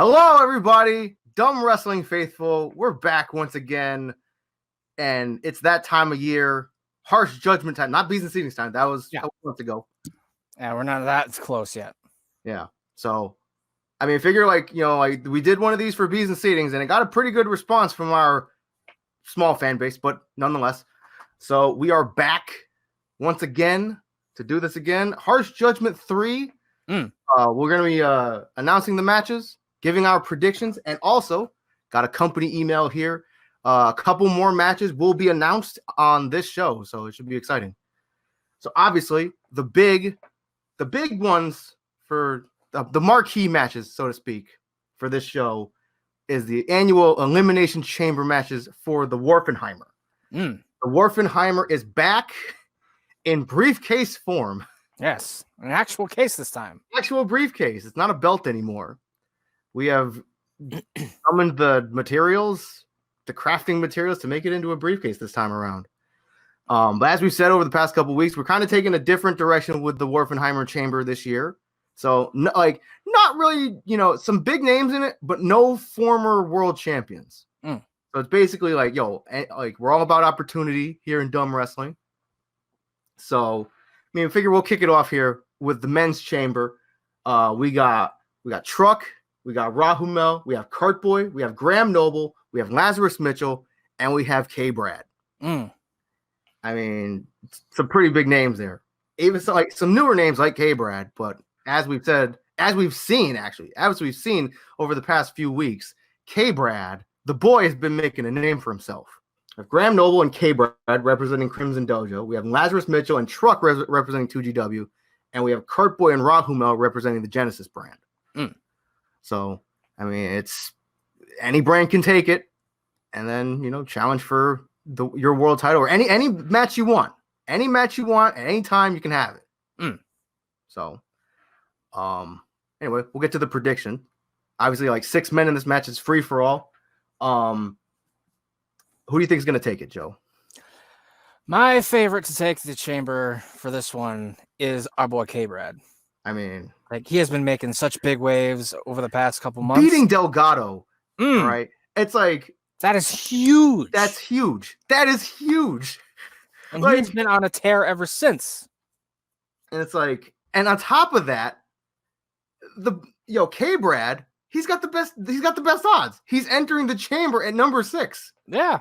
Hello, everybody. Dumb Wrestling Faithful. We're back once again, and it's that time of year. Harsh Judgment time, not Bees and Seedings time. That was a month ago. Yeah, we're not that close yet. Yeah. So, I mean, figure we did one of these for Bees and Seedings, and it got a pretty good response from our small fan base, but nonetheless. So we are back once again to do this again. Harsh Judgment 3. We're going to be announcing the matches, giving our predictions, and also got a company email here. A couple more matches will be announced on this show, so it should be exciting. So obviously, the big ones for the marquee matches, so to speak, for this show is the annual Elimination Chamber matches for the Warfenheimer. The Warfenheimer is back in briefcase form. Yes, an actual case this time. Actual briefcase. It's not a belt anymore. We have summoned the materials, the crafting materials, to make it into a briefcase this time around. But as we've said over the past couple of weeks, we're kind of taking a different direction with the Warfenheimer Chamber this year. So, not really, some big names in it, but no former world champions. So it's basically we're all about opportunity here in Dumb Wrestling. So, I figure we'll kick it off here with the men's chamber. We got Truck, we got Rahumel, we have Cartboy, we have Graham Noble, we have Lazarus Mitchell, and we have K-Brad. I mean, some pretty big names there. Even some newer names like K-Brad, but as we've seen over the past few weeks, K-Brad, the boy, has been making a name for himself. We have Graham Noble and K-Brad representing Crimson Dojo. We have Lazarus Mitchell and Truck representing 2GW. And we have Cartboy and Rahumel representing the Genesis brand. So, it's any brand can take it and then, challenge for your world title or any match you want. Any match you want at any time, you can have it. So, anyway, we'll get to the prediction. Obviously, 6 men in this match is free for all. Who do you think is going to take it, Joe? My favorite to take the chamber for this one is our boy K-Brad. He has been making such big waves over the past couple months. Beating Delgado, right? It's that is huge. That's huge. That is huge. And he's been on a tear ever since. And it's and on top of that, K-Brad, he's got the best odds. He's entering the chamber at number 6. Yeah.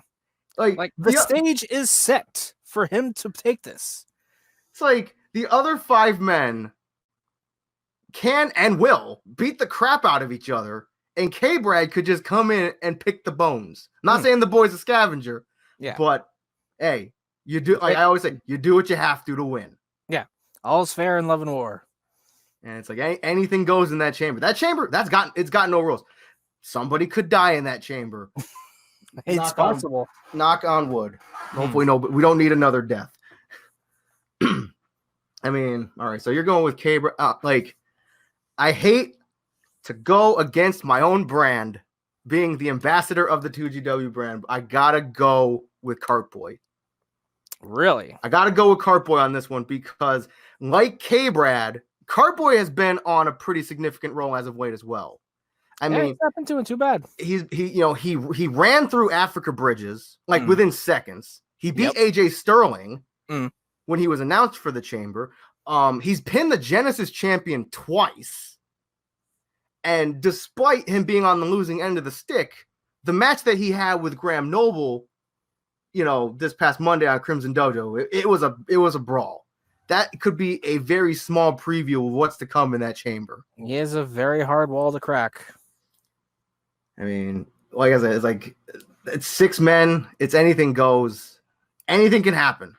The stage is set for him to take this. It's the other 5 men can and will beat the crap out of each other, and K-Brad could just come in and pick the bones. Not saying the boy's a scavenger, but hey, you do. I always say, you do what you have to win. Yeah, all's fair in love and war. And it's anything goes in that chamber. That chamber, it's got no rules. Somebody could die in that chamber. It's possible. Knock on wood. Hopefully, no, but we don't need another death. All right. So you're going with K-Brad. I hate to go against my own brand, being the ambassador of the 2GW brand. But I gotta go with Cartboy. Really? I gotta go with Cartboy on this one because, like K-Brad, Cartboy has been on a pretty significant roll as of late as well. He's not been doing too bad. He ran through Africa Bridges within seconds. He beat AJ Sterling when he was announced for the chamber. He's pinned the Genesis champion twice. And despite him being on the losing end of the stick, the match that he had with Graham Noble, this past Monday on Crimson Dojo, it was a brawl. That could be a very small preview of what's to come in that chamber. He is a very hard wall to crack. Like I said, it's 6 men. It's anything goes. Anything can happen.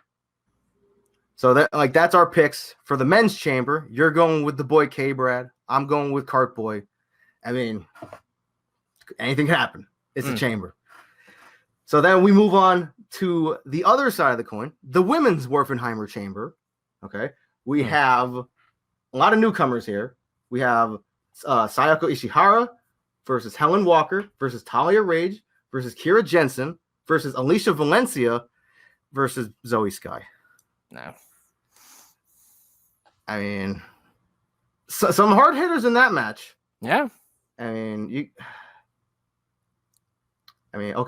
So that's our picks for the men's chamber. You're going with the boy K-Brad. I'm going with Cartboy. Anything can happen. It's a chamber. So then we move on to the other side of the coin, the women's Warfenheimer chamber. Okay. We have a lot of newcomers here. We have Sayako Ishihara versus Helen Walker versus Talia Rage versus Kira Jensen versus Alicia Valencia versus Zoe Sky. No. Some hard hitters in that match. Yeah. Okay,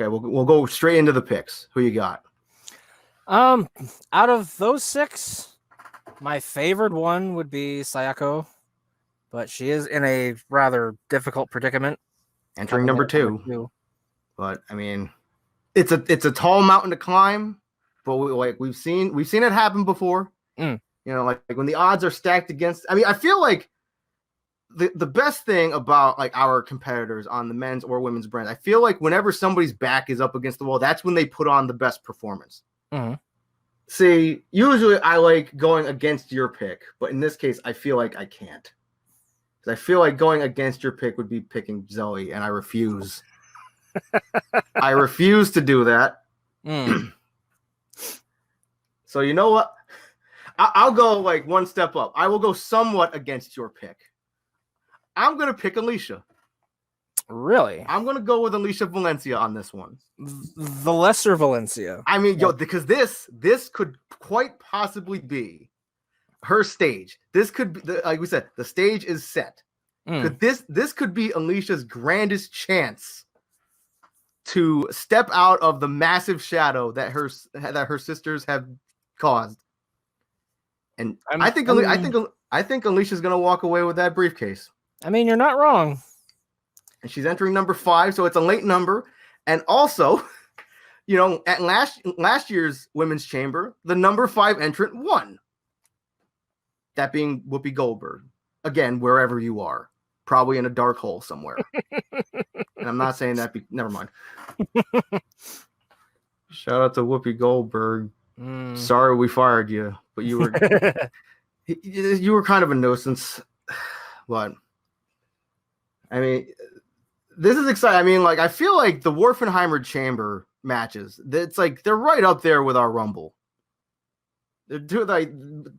we'll go straight into the picks. Who you got? Out of those 6, my favorite one would be Sayako, but she is in a rather difficult predicament. Entering number 2. But I mean, it's a tall mountain to climb, but we've seen it happen before. You know, like when the odds are stacked against. I mean, I feel like the best thing about like our competitors on the men's or women's brand, I feel like whenever somebody's back is up against the wall, that's when they put on the best performance. See, usually I like going against your pick, but in this case, I feel like I can't. Because I feel like going against your pick would be picking Zoe, and I refuse. I refuse to do that. So you know what? I'll go like one step up. I will go somewhat against your pick. I'm going to pick Alicia. Really? I'm going to go with Alicia Valencia on this one. The lesser Valencia. I mean, because this could quite possibly be her stage. This could be, like we said, the stage is set. This could be Alicia's grandest chance to step out of the massive shadow that her sisters have caused. And I think Alicia's going to walk away with that briefcase. I mean, you're not wrong. And she's entering number 5, so it's a late number. And also, you know, at last year's Women's Chamber, the number 5 entrant won. That being Whoopi Goldberg. Again, wherever you are. Probably in a dark hole somewhere. And I'm not saying that. Never mind. Shout out to Whoopi Goldberg. Sorry we fired you, but you were kind of a nuisance. But I mean, this is exciting. I mean, like I feel like the Warfenheimer Chamber matches. It's like they're right up there with our Rumble. They're like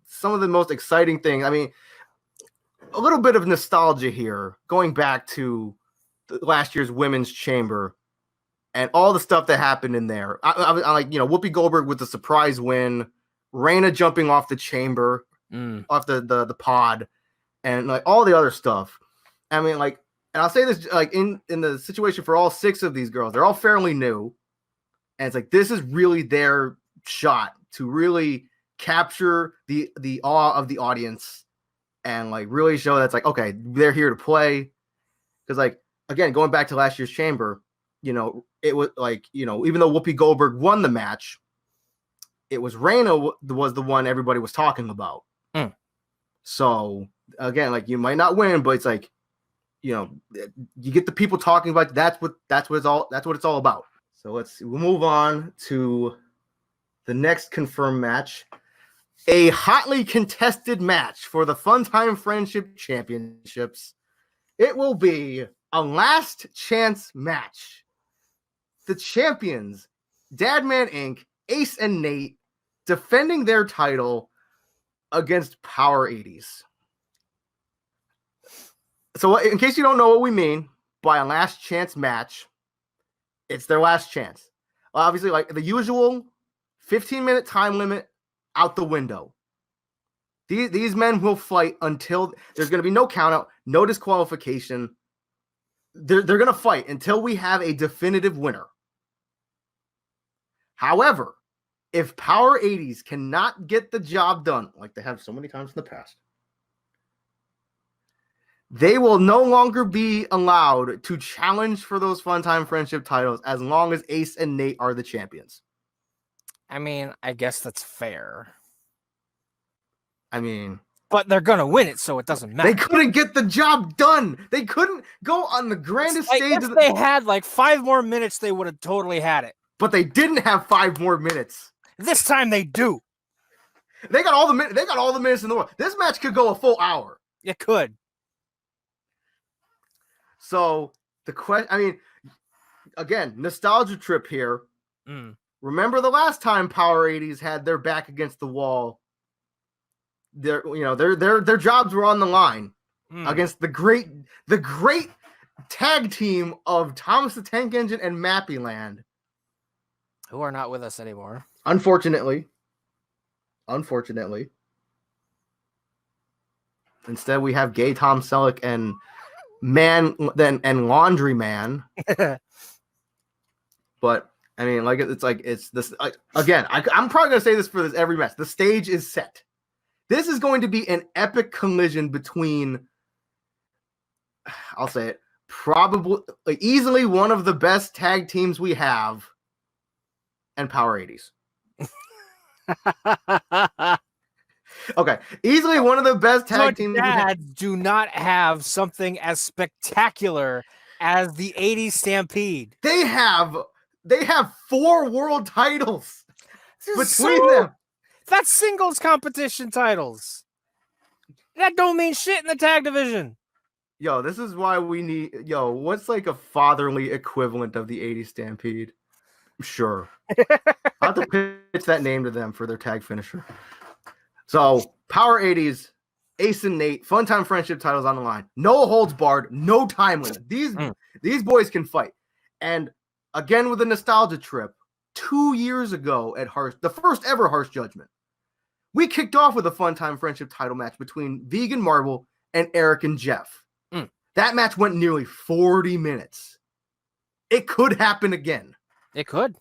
some of the most exciting things. I mean, a little bit of nostalgia here, going back to last year's Women's Chamber and all the stuff that happened in there. I like, you know, Whoopi Goldberg with the surprise win, Reina jumping off the chamber, off the pod, and like all the other stuff. I mean, like, and I'll say this, like in the situation for all 6 of these girls, they're all fairly new, and it's like this is really their shot to really capture the awe of the audience and like really show that's like, okay, they're here to play. Because like again, going back to last year's Chamber, you know, it was like, you know, even though Whoopi Goldberg won the match, it was Reina was the one everybody was talking about. So again, like you might not win, but it's like, you know, you get the people talking about that's what it's all about. So we'll move on to the next confirmed match. A hotly contested match for the Funtime Friendship Championships. It will be a last chance match. The champions, Dadman Inc., Ace and Nate, defending their title against Power 80s. So in case you don't know what we mean by a last chance match, it's their last chance. Obviously, like the usual 15-minute time limit out the window. These men will fight until there's going to be no countout, no disqualification. They're going to fight until we have a definitive winner. However, if Power 80s cannot get the job done, like they have so many times in the past, they will no longer be allowed to challenge for those Funtime Friendship titles as long as Ace and Nate are the champions. I mean, I guess that's fair. I mean, but they're going to win it, so it doesn't matter. They couldn't get the job done. They couldn't go on the grandest stage. If they had like 5 more minutes, they would have totally had it. But they didn't have 5 more minutes. This time they do. They got all the minutes in the world. This match could go a full hour. It could. So the question, I mean, again, nostalgia trip here. Remember the last time Power 80s had their back against the wall? Their jobs were on the line against the great tag team of Thomas the Tank Engine and Mappy Land, who are not with us anymore. Unfortunately. Instead, we have Gay Tom Selleck and Man and Laundry Man. But I mean, like it's this again. I'm probably gonna say this for this every match. The stage is set. This is going to be an epic collision between, I'll say it, probably easily one of the best tag teams we have, and Power 80s. Okay, easily one of the best tag teams. Dads do not have something as spectacular as the 80s Stampede. They have 4 world titles between them. That's singles competition titles. That don't mean shit in the tag division. Yo, this is why we need. Yo, what's like a fatherly equivalent of the 80s Stampede? Sure. I'll have to pitch that name to them for their tag finisher. So, Power 80s, Ace and Nate, Fun Time Friendship titles on the line. No holds barred, no time limit. These boys can fight. And again, with a nostalgia trip, 2 years ago at the first ever Harsh Judgment, we kicked off with a Fun Time Friendship title match between Vegan Marvel and Eric and Jeff. That match went nearly 40 minutes. It could happen again. It could.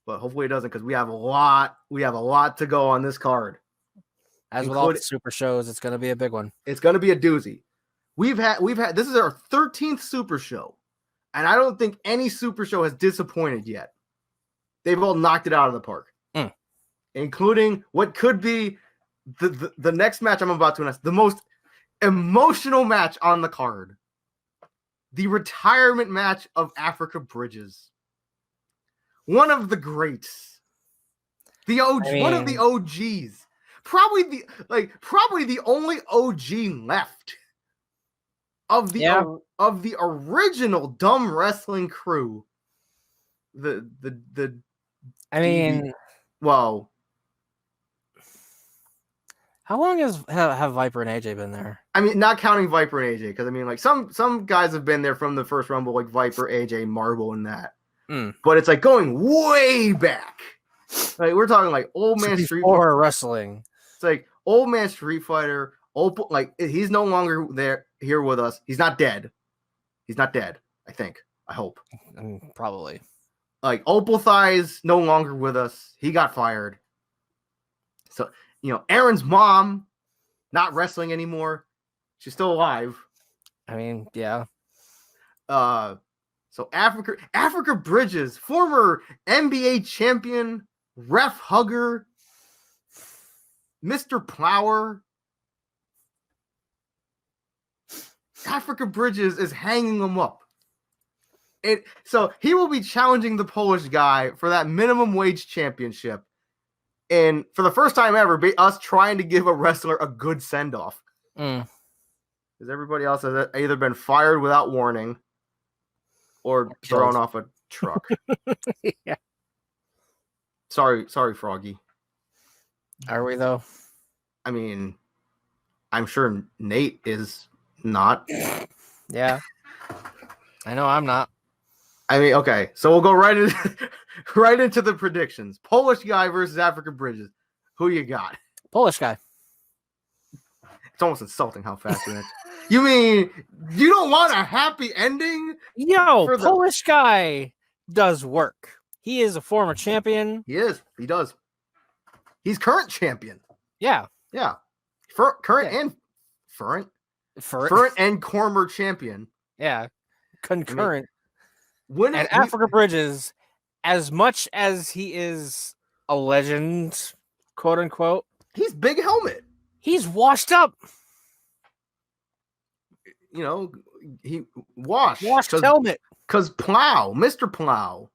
But hopefully it doesn't, because we have a lot to go on this card. As with all the super shows, it's going to be a big one. It's going to be a doozy. We've had this is our 13th super show, and I don't think any super show has disappointed yet. They've all knocked it out of the park, including what could be the next match I'm about to announce, the most emotional match on the card, the retirement match of Africa Bridges. One of the greats, the OG, one of the OGs, probably the only OG left of the original Dumb Wrestling crew. Well, how long have Viper and AJ been there? I mean, not counting Viper and AJ, because I mean, like some guys have been there from the first Rumble, like Viper, AJ, Marvel, and that. But it's like going way back. Like we're talking like old man Street Fighter wrestling. It's like old man Street Fighter. Like he's no longer here with us. He's not dead. I think. I hope. Probably. Like Opal Thighs no longer with us. He got fired. So Aaron's mom not wrestling anymore. She's still alive. I mean, yeah. So Africa Bridges, former NBA champion, ref hugger, Mr. Plower. Africa Bridges is hanging him up. So he will be challenging the Polish guy for that minimum wage championship. And for the first time ever, us trying to give a wrestler a good send-off. Because everybody else has either been fired without warning or thrown off a truck. Yeah. Sorry, Froggy. Are we though? I mean, I'm sure Nate is not. Yeah. I know I'm not. I mean, okay, so we'll go right into the predictions. Polish guy versus Africa Bridges. Who you got? Polish guy. It's almost insulting how fast you answer. You mean you don't want a happy ending? Yo, Polish guy does work. He is a former champion. He is. He does. He's current champion. Yeah. Yeah. Current and former champion. Yeah. Concurrent. I mean, Africa Bridges, as much as he is a legend, quote unquote, he's big helmet. He's washed up. He washed helmet. Because Mr. Plow.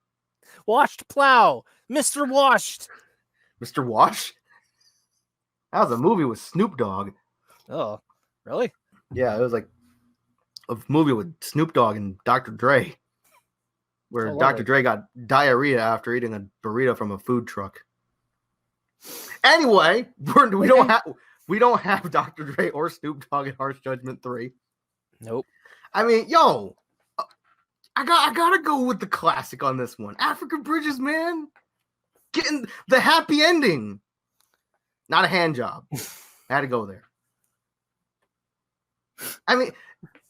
Washed Plow. Mr. Washed. Mr. Wash? That was a movie with Snoop Dogg. Oh, really? Yeah, it was like a movie with Snoop Dogg and Dr. Dre, where Dr. Dre got diarrhea after eating a burrito from a food truck. Anyway, we don't have Dr. Dre or Snoop Dogg in Harsh Judgment 3. Nope. I mean, I gotta go with the classic on this one. Africa Bridges, man, getting the happy ending. Not a hand job. I had to go there. I mean,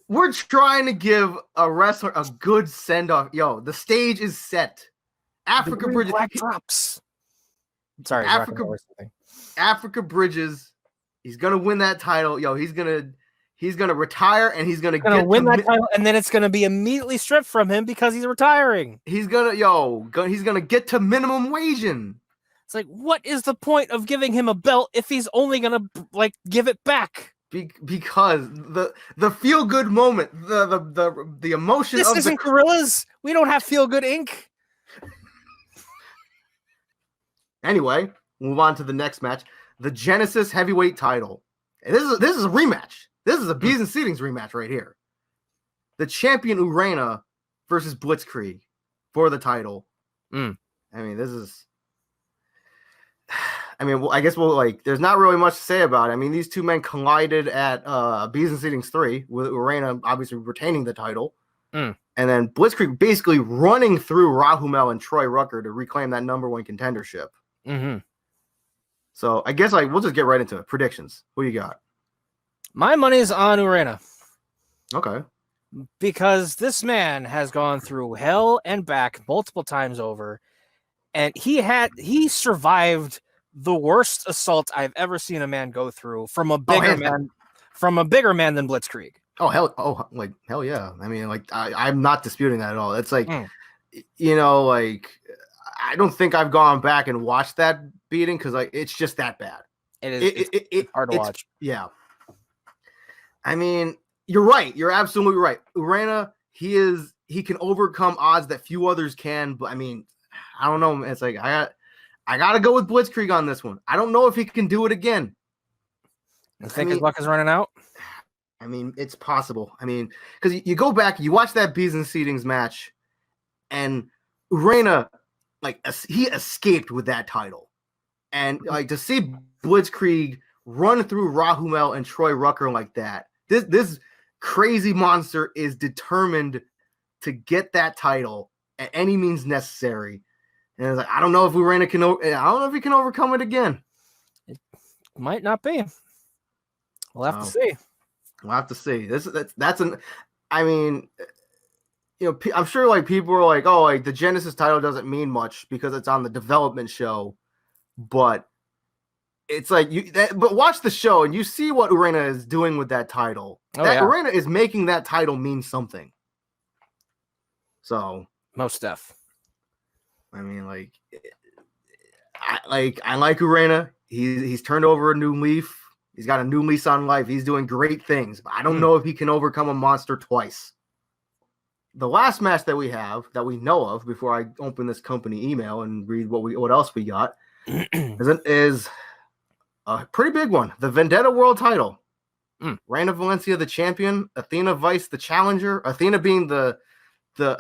we're trying to give a wrestler a good send off. Yo, the stage is set. Africa Bridges. Black drops. Sorry, Africa Bridges. He's gonna win that title. Yo, he's gonna retire, and he's gonna win that title, and then it's gonna be immediately stripped from him because he's retiring. He's gonna get to minimum waging. It's like, what is the point of giving him a belt if he's only gonna give it back? Because the feel good moment, the emotion. This isn't Gorillas. We don't have Feel Good Inc. Anyway, move on to the next match, the Genesis Heavyweight Title. And this is a rematch. This is a Bees and Seedings rematch right here. The champion Urena versus Blitzkrieg for the title. I mean, this is. I mean, I guess there's not really much to say about it. I mean, these two men collided at Bees and Seedings 3, with Urena obviously retaining the title. And then Blitzkrieg basically running through Rahumel and Troy Rucker to reclaim that number one contendership. So I guess we'll just get right into it. Predictions. Who you got? My money's on Urena. Okay. Because this man has gone through hell and back multiple times over, and he survived the worst assault I've ever seen a man go through from a bigger man than Blitzkrieg. Hell yeah. I mean, I'm not disputing that at all. It's I don't think I've gone back and watched that beating because it's just that bad. It's hard to watch. Yeah. I mean, you're right. You're absolutely right. Urena, he can overcome odds that few others can, but I mean, I don't know. It's I gotta go with Blitzkrieg on this one. I don't know if he can do it again. You think his luck is running out? I mean, it's possible. I mean, because you go back, you watch that Bees and Seedings match, and Urena, he escaped with that title. And to see Blitzkrieg run through Rahumel and Troy Rucker like that, this crazy monster is determined to get that title at any means necessary. And I don't know if Urena can. I don't know if he can overcome it again. It might not be. We'll have to see. We'll have to see. I mean, I'm sure people are oh, the Genesis title doesn't mean much because it's on the development show, but it's but watch the show and you see what Urena is doing with that title. Urena is making that title mean something. So most stuff. I mean, I like Urena. He's turned over a new leaf. He's got a new lease on life. He's doing great things, but I don't know if he can overcome a monster twice. The last match that we have that we know of before I open this company email and read what else we got is a pretty big one. The Vendetta World Title. Reina Valencia, the champion. Athena Vice, the challenger. Athena being the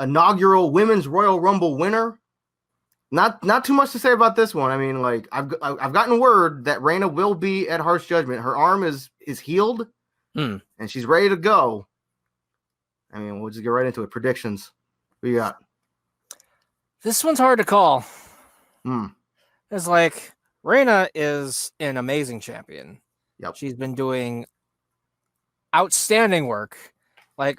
inaugural Women's Royal Rumble winner. Not too much to say about this one. I mean, I've gotten word that Reina will be at Harsh Judgment. Her arm is healed, and she's ready to go. I mean, we'll just get right into it. Predictions. What you got? This one's hard to call. It's Reina is an amazing champion. Yep. She's been doing outstanding work.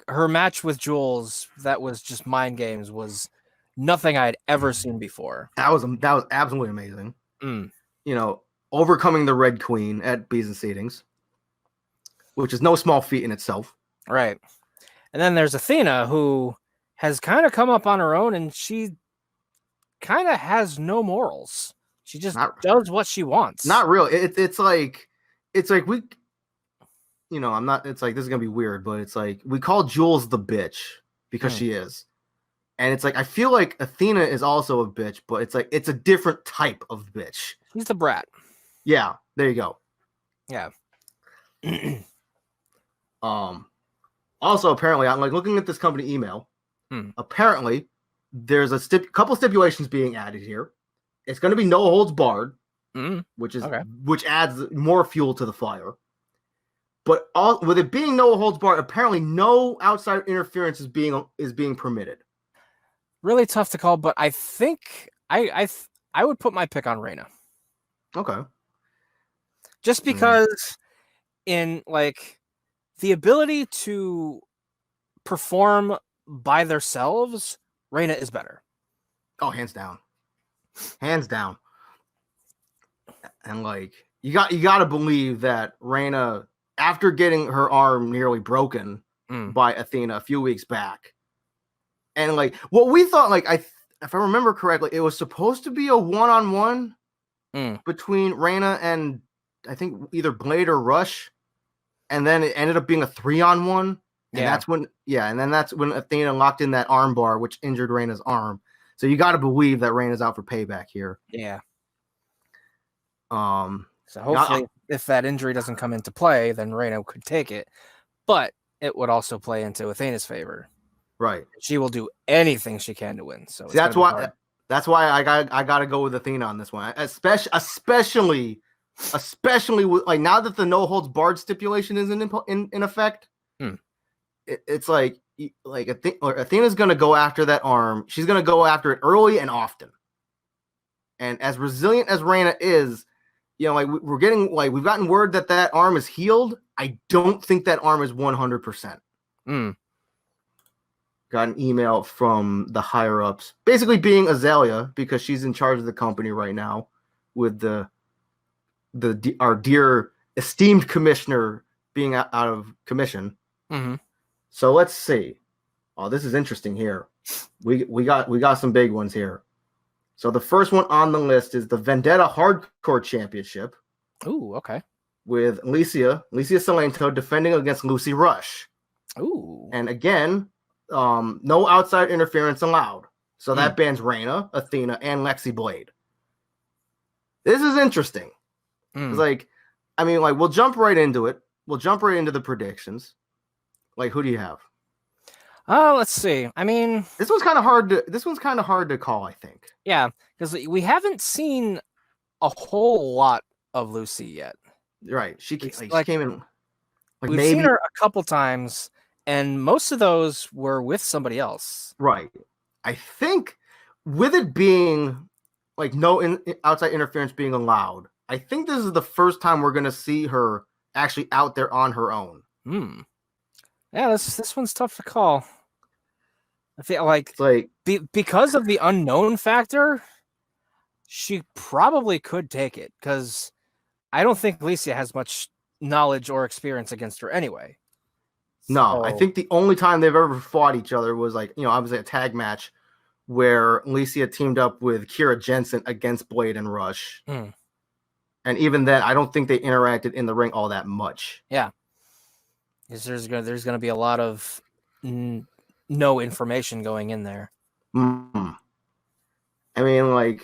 Her match with Jules, that was just mind games, was nothing I had ever seen before. That was absolutely amazing. Overcoming the Red Queen at Bees and Seedings, which is no small feat in itself. Right. And then there's Athena, who has kind of come up on her own, and she kind of has no morals. She just does what she wants. Not real. It's like we, I'm not. It's this is gonna be weird, but it's we call Jules the bitch because she is. And it's I feel like Athena is also a bitch, but it's a different type of bitch. She's the brat. Yeah, there you go. Yeah. Also, apparently, I'm looking at this company email. Apparently, there's a couple stipulations being added here. It's going to be no holds barred, which adds more fuel to the fire. But with it being no holds barred, apparently no outside interference is being permitted. Really tough to call, but I think I would put my pick on Reina. Okay. Just because in the ability to perform by themselves, Reina is better. Oh, hands down. Hands down. And like you got to believe that Reina, after getting her arm nearly broken by Athena a few weeks back, and like what we thought, like if I remember correctly, it was supposed to be a 1-on-1 between Reina and I think either Blade or Rush, and then it ended up being a 3-on-1. And that's when Athena locked in that arm bar, which injured Reina's arm. So you got to believe that Reina's out for payback here. Yeah. So hopefully, if that injury doesn't come into play, then Reina could take it. But it would also play into Athena's favor. Right. She will do anything she can to win. So see, that's why I got to go with Athena on this one, especially with, like, now that the no holds barred stipulation is in effect. It's like Athena's going to go after that arm. She's going to go after it early and often. And as resilient as Reina is, like we've gotten word that arm is healed. I don't think that arm is 100%. Got an email from the higher ups, basically being Azalea, because she's in charge of the company right now, with our dear esteemed commissioner being out of commission. So let's see. Oh, this is interesting here. We got some big ones here. So the first one on the list is the Vendetta Hardcore Championship. Ooh, okay. With Alicia Salento defending against Lucy Rush. Ooh. And again, no outside interference allowed. So that bans Reina, Athena, and Lexi Blade. This is interesting. It's we'll jump right into it. We'll jump right into the predictions. Like, who do you have? Let's see. I mean, this one's kind of hard to call, I think. Yeah, because we haven't seen a whole lot of Lucy yet. Right. She came in. We've seen her a couple times, and most of those were with somebody else. Right. I think with it being like no outside interference being allowed, I think this is the first time we're going to see her actually out there on her own. Yeah, this one's tough to call. I feel like because of the unknown factor, she probably could take it, because I don't think Alicia has much knowledge or experience against her anyway. No, I think the only time they've ever fought each other was obviously a tag match where Alicia teamed up with Kira Jensen against Blade and Rush. And even then, I don't think they interacted in the ring all that much. Yeah. Because there's going to be a lot of no information going in there. I mean,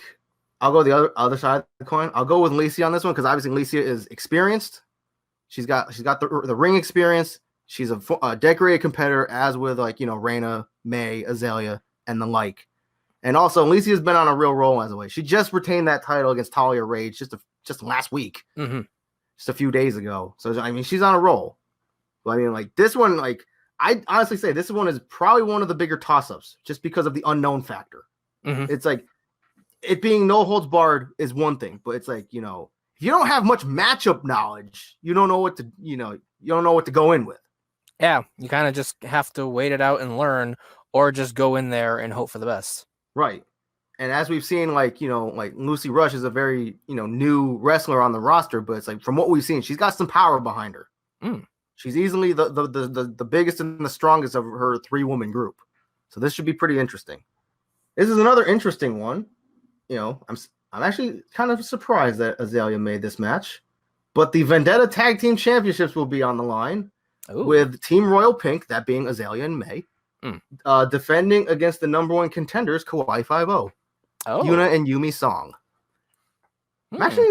I'll go the other side of the coin. I'll go with Alicia on this one, because obviously Alicia is experienced. She's got the ring experience. She's a decorated competitor, as with Reina, May, Azalea, and the like. And also, Alicia's been on a real roll as of late. She just retained that title against Talia Rage just last week, just a few days ago. So I mean, she's on a roll. But I mean, this one, I honestly say this one is probably one of the bigger toss-ups, just because of the unknown factor. It's like it being no holds barred is one thing, but it's if you don't have much matchup knowledge, you don't know what to go in with. Yeah, you kind of just have to wait it out and learn, or just go in there and hope for the best. Right. And as we've seen, Lucy Rush is a very, new wrestler on the roster, but it's from what we've seen, she's got some power behind her. She's easily the biggest and the strongest of her 3-woman group. So this should be pretty interesting. This is another interesting one. I'm actually kind of surprised that Azalea made this match, but the Vendetta Tag Team Championships will be on the line. With Team Royal Pink, that being Azalea and May, defending against the number 1 contenders, Kawaii 5-0. Yuna and Yumi Song. I'm actually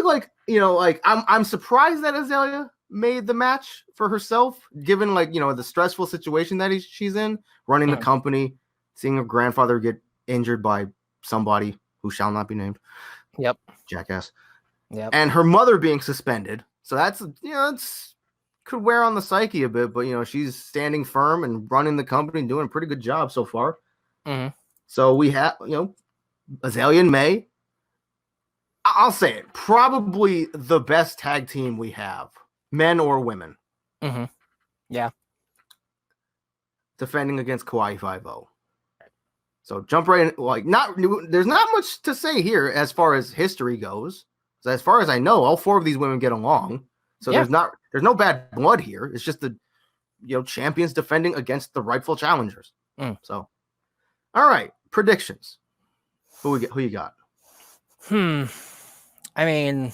I'm surprised that Azalea made the match for herself, given the stressful situation that she's in, running the company, seeing her grandfather get injured by somebody who shall not be named. Yep. Jackass. Yep. And her mother being suspended. So that's could wear on the psyche a bit, but she's standing firm and running the company and doing a pretty good job so far. So we have Azalea and May. I'll say it, probably the best tag team we have, men or women. Yeah. defending against Kauai 5-0. So jump right in. Like, there's not much to say here as far as history goes. So as far as I know, all 4 of these women get along. So Yeah. there's no bad blood here. It's just the champions defending against the rightful challengers. So, all right, predictions. Who you got? I mean,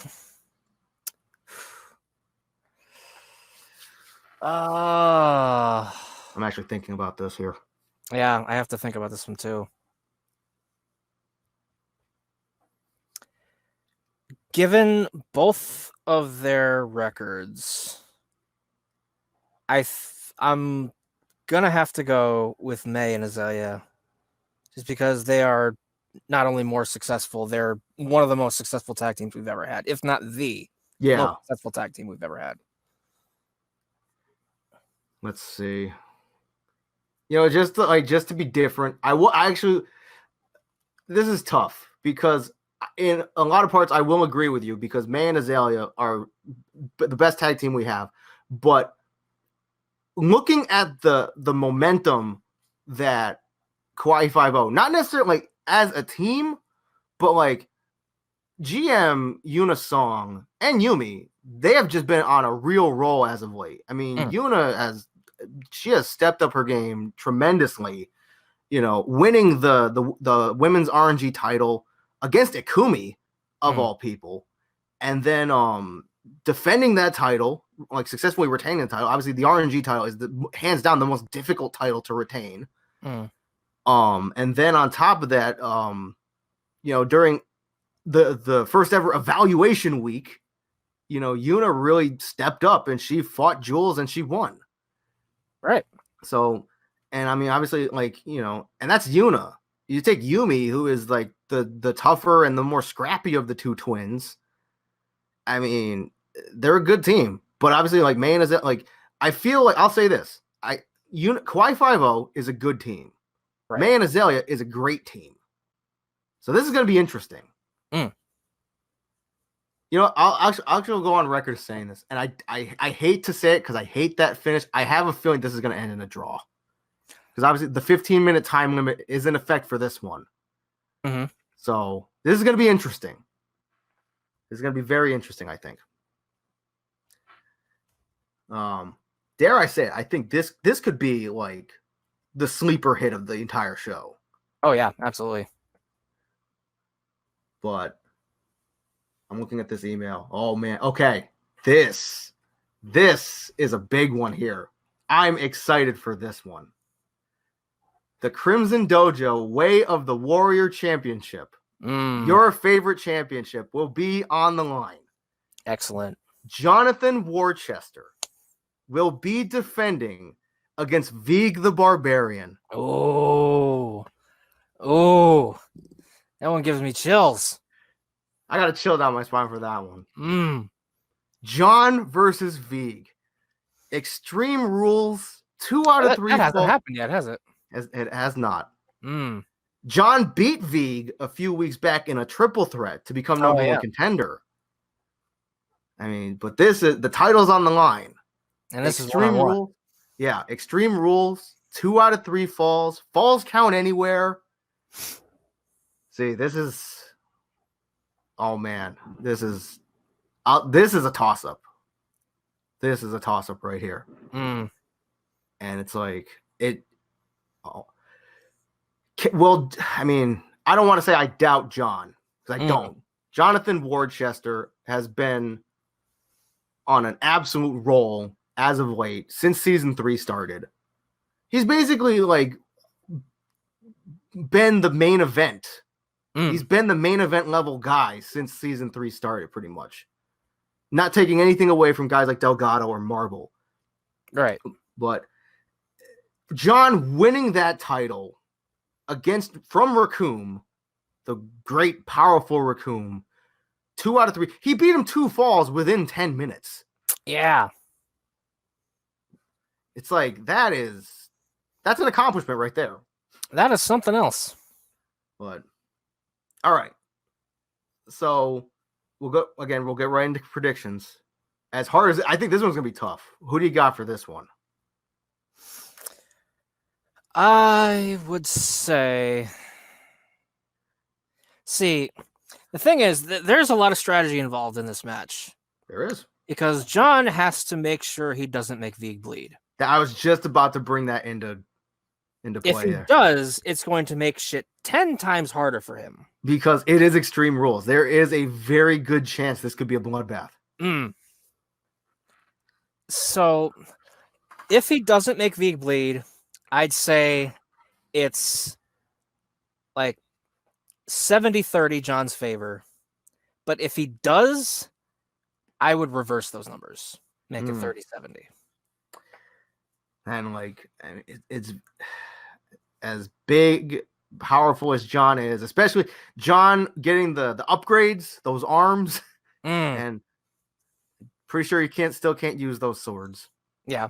I'm actually thinking about this here. Yeah, I have to think about this one too. Given both of their records, I'm gonna have to go with May and Azalea, just because they are not only more successful, they're one of the most successful tag teams we've ever had, if not the most successful tag team we've ever had. Let's see. Just to be different, this is tough because in a lot of parts I will agree with you because May and Azalea are the best tag team we have, but looking at the momentum that Kauai 5-0, not necessarily as a team, but GM, Yuna Song, and Yumi, they have just been on a real roll as of late. I mean, Yuna has stepped up her game tremendously, winning the women's RNG title against Ikumi of all people, and then defending that title, successfully retaining the title. Obviously, the RNG title is hands down the most difficult title to retain. And then on top of that, during the first ever evaluation week, Yuna really stepped up and she fought Jules and she won. Right. So, and I mean, obviously, and that's Yuna. You take Yumi, who is the tougher and the more scrappy of the two twins. I mean, they're a good team, but obviously, May and Azalea, I feel I'll say this: Kauai 5-0 is a good team. Right. May and Azalea is a great team. So this is going to be interesting. I'll actually go on record saying this, and I hate to say it because I hate that finish. I have a feeling this is going to end in a draw because obviously the 15-minute time limit is in effect for this one. So this is going to be interesting. This is going to be very interesting, I think. Dare I say it, I think this could be the sleeper hit of the entire show. Oh yeah, absolutely. But I'm looking at this email. Oh man. Okay. This is a big one here. I'm excited for this one. The Crimson Dojo Way of the Warrior Championship. Your favorite championship will be on the line. Excellent. Jonathan Worcester will be defending against Vig the Barbarian. Oh, that one gives me chills. I got to chill down my spine for that one. John versus Vig. Extreme Rules, 2 out of 3. That hasn't happened yet, has it? It has not. John beat Vig a few weeks back in a triple threat to become number one contender. I mean, but this is the title's on the line. And this Extreme is Rules. Yeah, Extreme Rules, 2 out of 3 falls. Falls count anywhere. See, this is. Oh man, this is a toss up. This is a toss up right here. And it's it. Oh. Well, I mean, I don't want to say I doubt John because I don't. Jonathan Worcester has been on an absolute roll as of late since season 3 started. He's basically been the main event. He's been the main event level guy since season 3 started, pretty much. Not taking anything away from guys like Delgado or Marble. Right. But John winning that title from Raccoon, the great, powerful Raccoon, 2 out of 3. He beat him 2 falls within 10 minutes. Yeah. It's that's an accomplishment right there. That is something else. But all right. So we'll get right into predictions. As hard as I think this one's gonna be tough. Who do you got for this one? I would say. See, the thing is, there's a lot of strategy involved in this match There is. because John has to make sure he doesn't make Vig bleed. I was just about to bring that into If play he there. does, it's going to make shit 10 times harder for him. Because it is Extreme Rules. There is a very good chance this could be a bloodbath. So, if he doesn't make Vig bleed, I'd say it's like 70-30 John's favor. But if he does, I would reverse those numbers. Make it 30-70. And like, I mean, it's as big, powerful as John is, especially John getting the upgrades, those arms, and pretty sure he still can't use those swords. Yeah.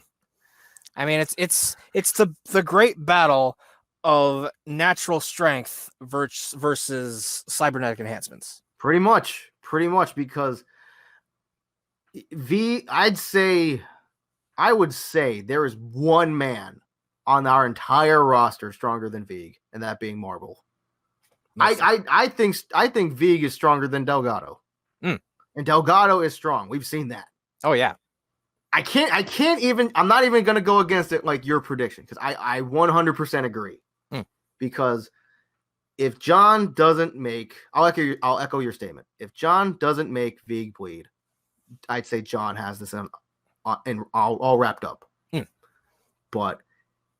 I mean, it's the great battle of natural strength versus cybernetic enhancements. Pretty much, because I would say there is one man on our entire roster stronger than Vig, and that being Marble. I think Vig is stronger than Delgado, and Delgado is strong. We've seen that. Oh yeah. I'm not even going to go against it like your prediction because I 100% agree. Because if John doesn't make, I'll echo your statement. If John doesn't make Vig bleed, I'd say John has this all wrapped up. But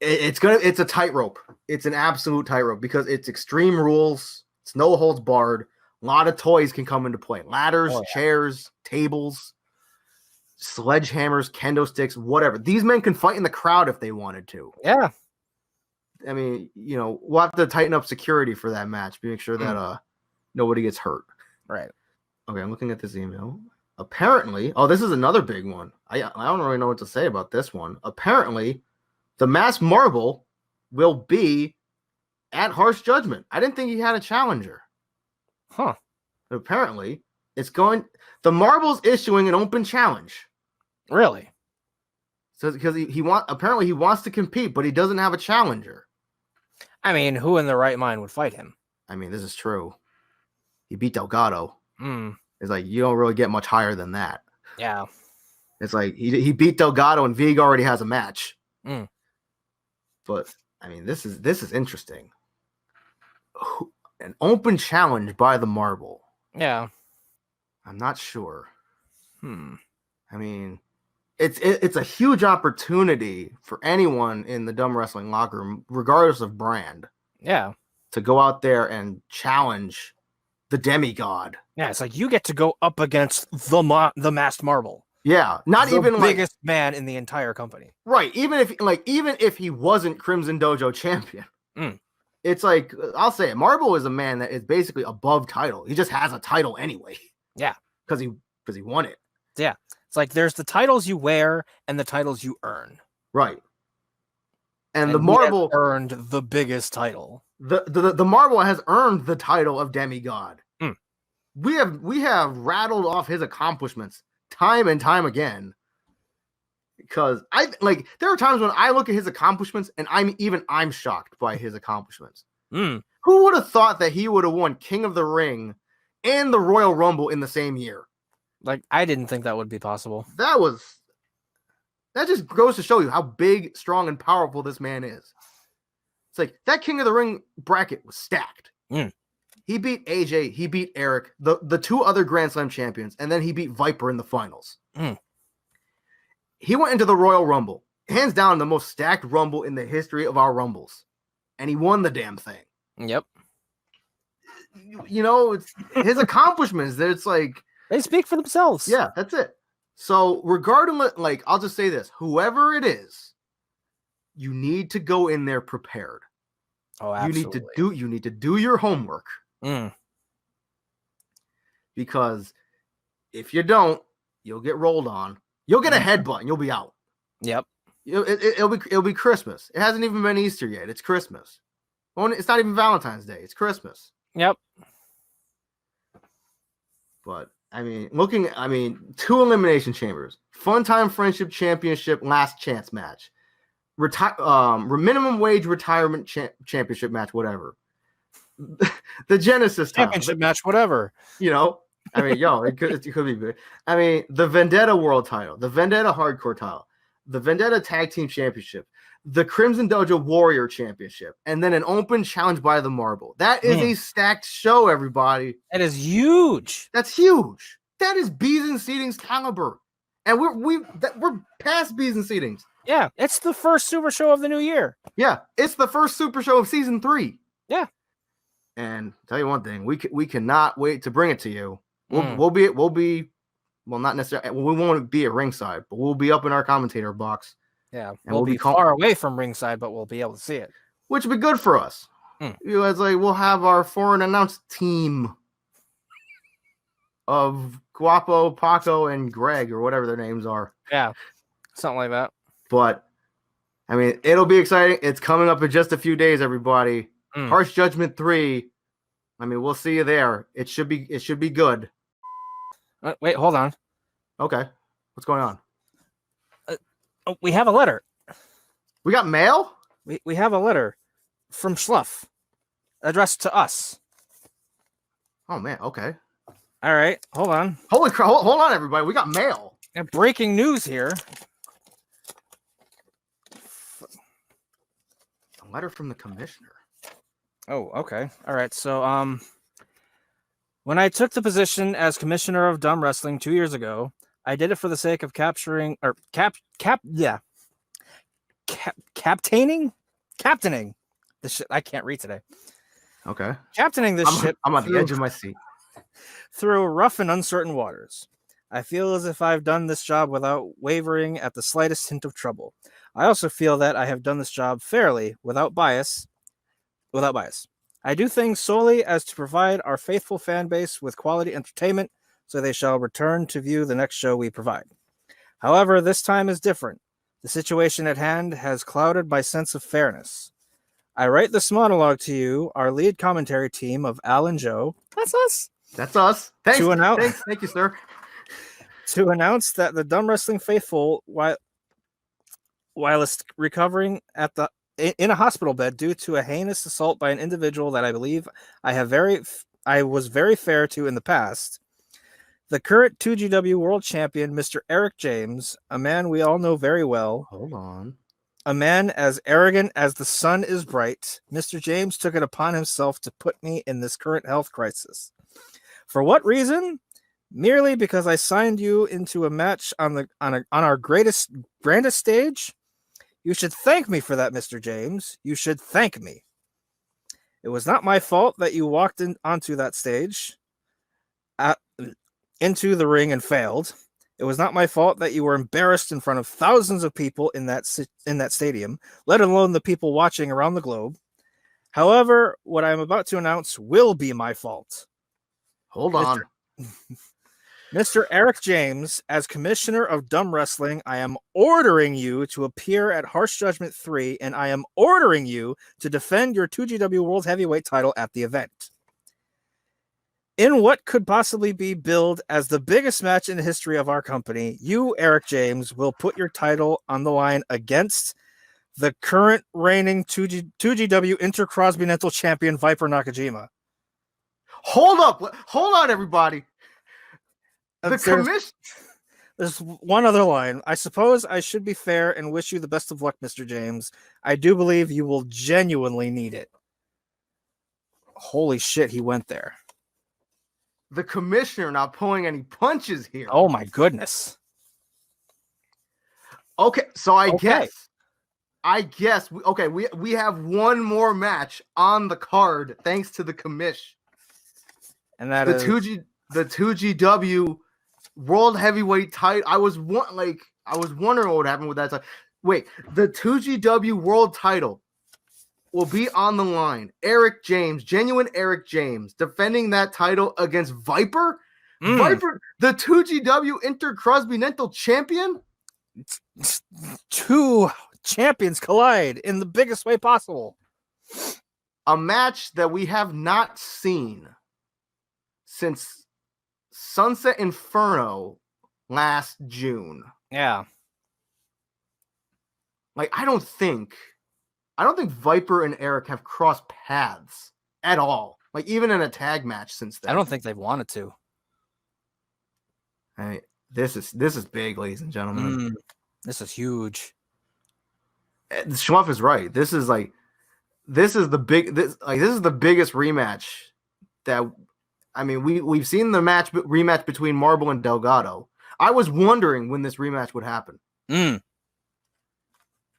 it's a tightrope. It's an absolute tightrope because it's Extreme Rules. It's no holds barred. A lot of toys can come into play. Ladders, chairs, tables, sledgehammers, kendo sticks, whatever. These men can fight in the crowd if they wanted to. Yeah. I mean, we'll have to tighten up security for that match. Make sure that nobody gets hurt. Right. Okay, I'm looking at this email. Apparently, this is another big one. I don't really know what to say about this one. Apparently, the Masked Marble will be at Harsh Judgment. I didn't think he had a challenger. Huh. But apparently, the Marble's issuing an open challenge. Really? So because he wants to compete, but he doesn't have a challenger. I mean, who in their right mind would fight him? I mean, this is true. He beat Delgado. It's like you don't really get much higher than that. Yeah. It's like he beat Delgado and Vig already has a match. But I mean, this is interesting. An open challenge by the Marble. Yeah. I'm not sure. I mean, it's a huge opportunity for anyone in the Dumb Wrestling locker room, regardless of brand. Yeah. To go out there and challenge the demigod. Yeah, it's like you get to go up against the Masked Marble. Yeah, not even the biggest man in the entire company. Right, even if he wasn't Crimson Dojo champion. It's like, I'll say it, Marble is a man that is basically above title. He just has a title anyway. Yeah. Because he won it. Yeah. It's like there's the titles you wear and the titles you earn. Right. And the Marble earned the biggest title. The Marble has earned the title of demigod. We have rattled off his accomplishments time and time again. Because there are times when I look at his accomplishments and I'm shocked by his accomplishments. Who would have thought that he would have won King of the Ring and the Royal Rumble in the same year? Like, I didn't think that would be possible. That just goes to show you how big, strong, and powerful this man is. It's like that King of the Ring bracket was stacked. He beat AJ, he beat Eric, the two other Grand Slam champions, and then he beat Viper in the finals. He went into the Royal Rumble, hands down the most stacked Rumble in the history of our Rumbles, and he won the damn thing. Yep. It's his accomplishments. It's like they speak for themselves. Yeah, that's it. So regardless, I'll just say this: whoever it is, you need to go in there prepared. Oh, absolutely. You need to do your homework. Because if you don't, you'll get rolled on. You'll get a headbutt and you'll be out. Yep. It'll be Christmas. It hasn't even been Easter yet. It's Christmas. It's not even Valentine's Day. It's Christmas. Yep. But I mean, 2 elimination chambers, Fun Time Friendship Championship last chance match, minimum wage retirement championship match, whatever. The Genesis title, championship match, whatever. you know. I mean, it could be good. I mean, the Vendetta World title, the Vendetta Hardcore title, the Vendetta Tag Team Championship, the Crimson Dojo Warrior Championship, and then an open challenge by the Marble. That is a stacked show, everybody. That is huge. That's huge. That is Bees and Seedings caliber. And we're past Bees and Seedings. Yeah, it's the first Super Show of the new year. Yeah, it's the first Super Show of season 3. Yeah. And tell you one thing, we cannot wait to bring it to you. We'll be well, not necessarily. We won't be at ringside, but we'll be up in our commentator box. Yeah, and we'll be far away from ringside, but we'll be able to see it, which would be good for us. You guys, we'll have our foreign announced team of Guapo, Paco, and Greg, or whatever their names are. Yeah, something like that. But I mean, it'll be exciting. It's coming up in just a few days, everybody. Harsh Judgment 3. I mean, we'll see you there. It should be good. Wait, hold on. Okay. What's going on? We have a letter. We got mail? We have a letter from Schluff addressed to us. Oh, man. Okay. All right. Hold on. Holy crap. Hold on, everybody. We got mail. And breaking news here. A letter from the commissioner. Oh, okay. All right. So, when I took the position as commissioner of Dumb Wrestling 2 years ago, I did it for the sake of capturing or captaining the shit. I can't read today. Okay. Captaining this ship. I'm on the edge of my seat. Through rough and uncertain waters. I feel as if I've done this job without wavering at the slightest hint of trouble. I also feel that I have done this job fairly, without bias. I do things solely as to provide our faithful fan base with quality entertainment, so they shall return to view the next show we provide. However, this time is different. The situation at hand has clouded my sense of fairness. I write this monologue to you, our lead commentary team of Al and Joe. That's us. That's us. Thank you, sir. To announce that the Dumb Wrestling faithful, whilst recovering in a hospital bed due to a heinous assault by an individual that I believe I was very fair to in the past, the current 2GW World Champion, Mr. Eric James, a man we all know very well. Hold on. A man as arrogant as the sun is bright, Mr. James took it upon himself to put me in this current health crisis. For what reason? Merely because I signed you into a match on our grandest stage? You should thank me for that, Mr. James. You should thank me. It was not my fault that you walked onto that stage, into the ring and failed. It was not my fault that you were embarrassed in front of thousands of people in that stadium, let alone the people watching around the globe. However, what I am about to announce will be my fault. Hold on. Mr. Eric James, as Commissioner of Dumb Wrestling, I am ordering you to appear at Harsh Judgment 3, and I am ordering you to defend your 2GW World Heavyweight title at the event. In what could possibly be billed as the biggest match in the history of our company, you, Eric James, will put your title on the line against the current reigning 2GW Intercontinental Champion, Viper Nakajima. Hold on, everybody. There's one other line. I suppose I should be fair and wish you the best of luck, Mr. James. I do believe you will genuinely need it. Holy shit, he went there. The commissioner not pulling any punches here. Oh my goodness. Okay, so I guess we have one more match on the card thanks to the commish. And that is the 2GW World Heavyweight title. I was wondering what would happen with that title. Wait, the 2GW World title will be on the line. Eric James, genuine Eric James, defending that title against Viper. Viper, the 2GW Intercontinental Champion. Two champions collide in the biggest way possible. A match that we have not seen since Sunset Inferno last June. Yeah. like I don't think Viper and Eric have crossed paths at all. Like even in a tag match since then. I don't think they've wanted to. I mean, this is big, ladies and gentlemen. This is huge. Schmuff is right. This is the biggest rematch that I mean we've seen the rematch between Marble and Delgado. I was wondering when this rematch would happen.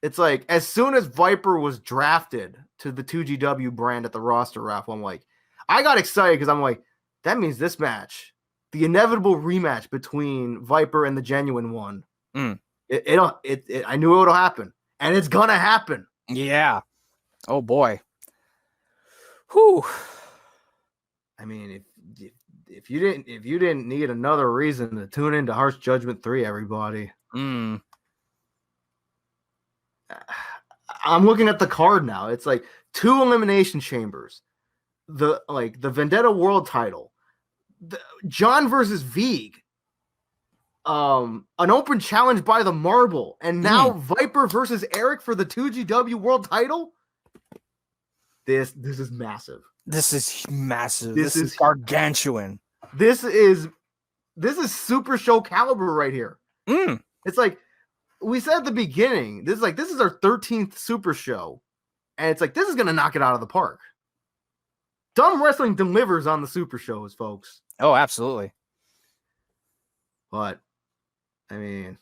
It's like as soon as Viper was drafted to the 2GW brand at the roster raffle, I'm like, I got excited because I'm like, that means this match, the inevitable rematch between Viper and the Genuine One, I knew it would happen, and it's gonna happen. Yeah. Oh boy. Whew. I mean, if you didn't need another reason to tune into Harsh Judgment 3, everybody. I'm looking at the card now. It's like 2 elimination chambers, the Vendetta World Title, John versus Vieg, an open challenge by the Marble, and now Viper versus Eric for the 2GW World Title. This is massive. This is massive. This is gargantuan. This is Super Show caliber right here. It's like we said at the beginning, this is our 13th Super Show, and it's like this is gonna knock it out of the park. Dumb Wrestling delivers on the Super Shows, folks. Oh, absolutely. But I mean,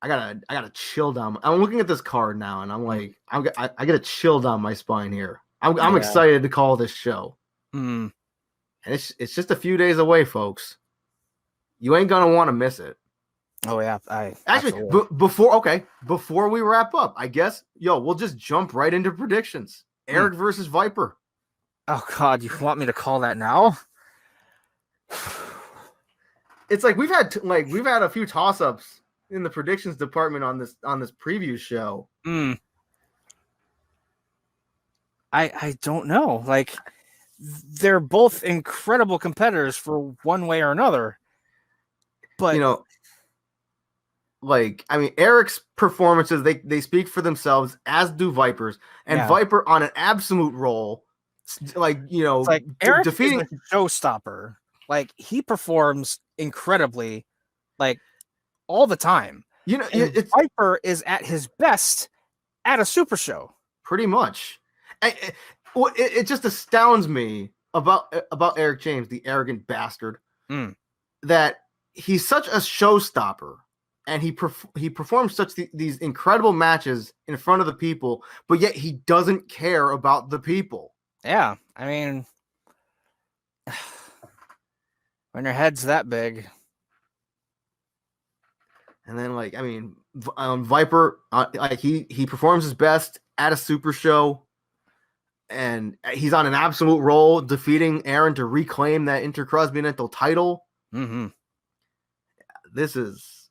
I gotta chill down. I'm looking at this card now, and I'm like, I gotta chill down my spine here. I'm excited to call this show, and it's just a few days away, folks. You ain't gonna want to miss it. Oh yeah, before we wrap up, I guess we'll just jump right into predictions. Eric versus Viper. Oh God, you want me to call that now? It's like we've had a few toss-ups in the predictions department on this preview show. I don't know. Like they're both incredible competitors for one way or another. But Eric's performances, they speak for themselves, as do Viper's, and Viper on an absolute roll. Eric defeating is a showstopper. Like he performs incredibly, like all the time. Viper is at his best at a Super Show. Pretty much. It just astounds me about Eric James, the arrogant bastard, that he's such a showstopper, and he performs these incredible matches in front of the people, but yet he doesn't care about the people. Yeah, I mean, when your head's that big. And then, Viper, he performs his best at a Super Show, and he's on an absolute roll, defeating Aaron to reclaim that Intercontinental title. This is,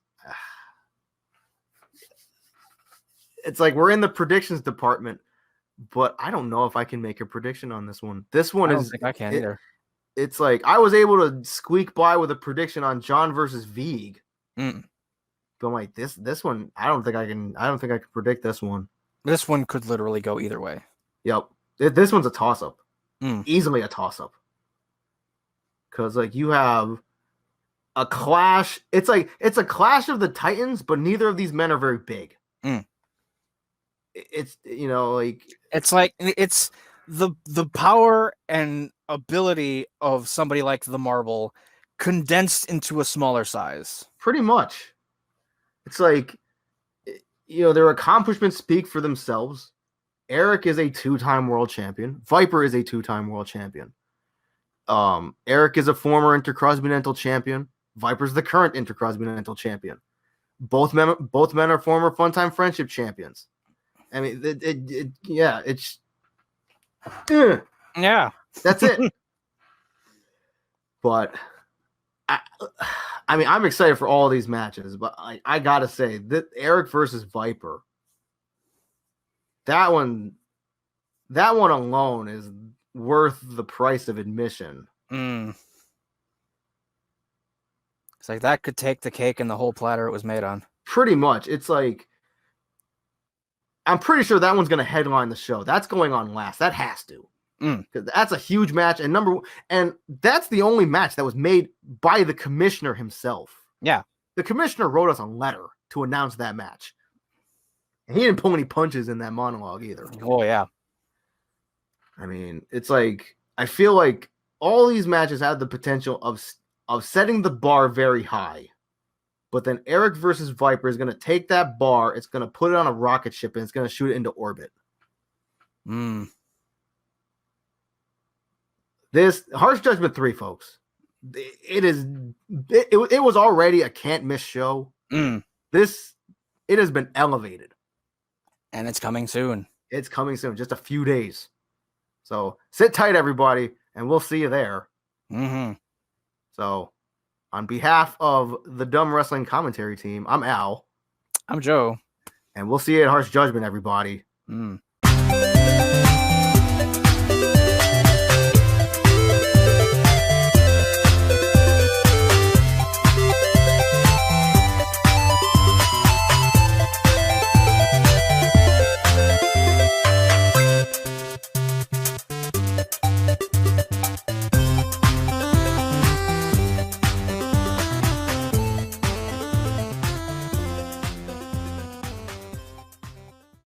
it's like we're in the predictions department, but I don't know if I can make a prediction on this one. This one I don't think I can either. It's like I was able to squeak by with a prediction on John versus Vieg. But I'm like, this one, I don't think I can predict this one. This one could literally go either way. Yep. This one's a toss-up. Easily a toss-up. Because you have a clash. It's a clash of the Titans, but neither of these men are very big. It's it's the power and ability of somebody like the Marble condensed into a smaller size. Pretty much. It's like, their accomplishments speak for themselves. Eric is a 2-time world champion. Viper is a 2-time world champion. Eric is a former Intercontinental champion. Viper's the current Intercontinental champion. Both men are former Funtime Friendship champions. I mean, it's that's it. But I'm excited for all of these matches, but I gotta say that Eric versus Viper, that one alone is worth the price of admission. It's like that could take the cake and the whole platter it was made on. Pretty much. It's like I'm pretty sure that one's going to headline the show. That's going on last. That has to. Because that's a huge match. And that's the only match that was made by the commissioner himself. Yeah. The commissioner wrote us a letter to announce that match. And he didn't pull any punches in that monologue either. Oh, yeah. I mean, it's like, I feel like all these matches have the potential of setting the bar very high. But then Eric versus Viper is going to take that bar, it's going to put it on a rocket ship, and it's going to shoot it into orbit. This Harsh Judgment 3, folks. It was already a can't miss show. It has been elevated. And it's coming soon. It's coming soon, just a few days. So sit tight, everybody, and we'll see you there. So on behalf of the Dumb Wrestling Commentary Team, I'm Al. I'm Joe. And we'll see you at Harsh Judgment, everybody.